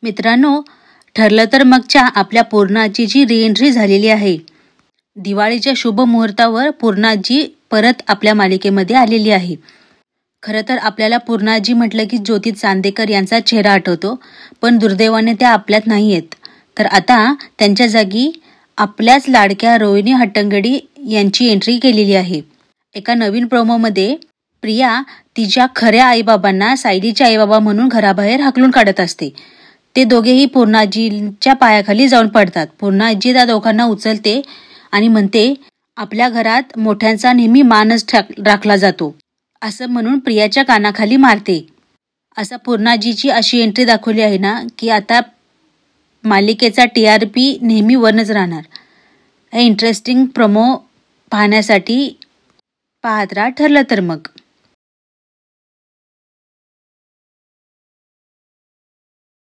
मित्रांनो, ठरलं तर मगच्या आपल्या पूर्णाची जी रिएंट्री झालेली आहे. दिवाळीच्या शुभ मुहूर्तावर पूर्णाजी परत आपल्या मालिकेमध्ये आलेली आहे. खरं तर आपल्याला पूर्णाजी म्हटलं की ज्योती चांदेकर यांचा चेहरा आठवतो, पण दुर्दैवाने त्या आपल्यात नाही आहेत. तर आता त्यांच्या जागी आपल्याच लाडक्या रोहिणी हट्टंगडी यांची एंट्री केलेली आहे. एका नवीन प्रोमोमध्ये प्रिया तिच्या खऱ्या आईबाबांना सायलीचे आईबाबा म्हणून घराबाहेर हाकलून काढत असते. ते दोघेही पूर्णाजींच्या पायाखाली जाऊन पडतात. पूर्णाजी त्या दोघांना उचलते आणि म्हणते, आपल्या घरात मोठ्यांचा नेहमी मानच राखला जातो, असं म्हणून प्रियाच्या कानाखाली मारते. असं पूर्णाजीची अशी एंट्री दाखवली आहे ना की आता मालिकेचा TRP नेहमी वरच राहणार. हे इंटरेस्टिंग प्रोमो पाहण्यासाठी पाहत राहा ठरलं तर मग.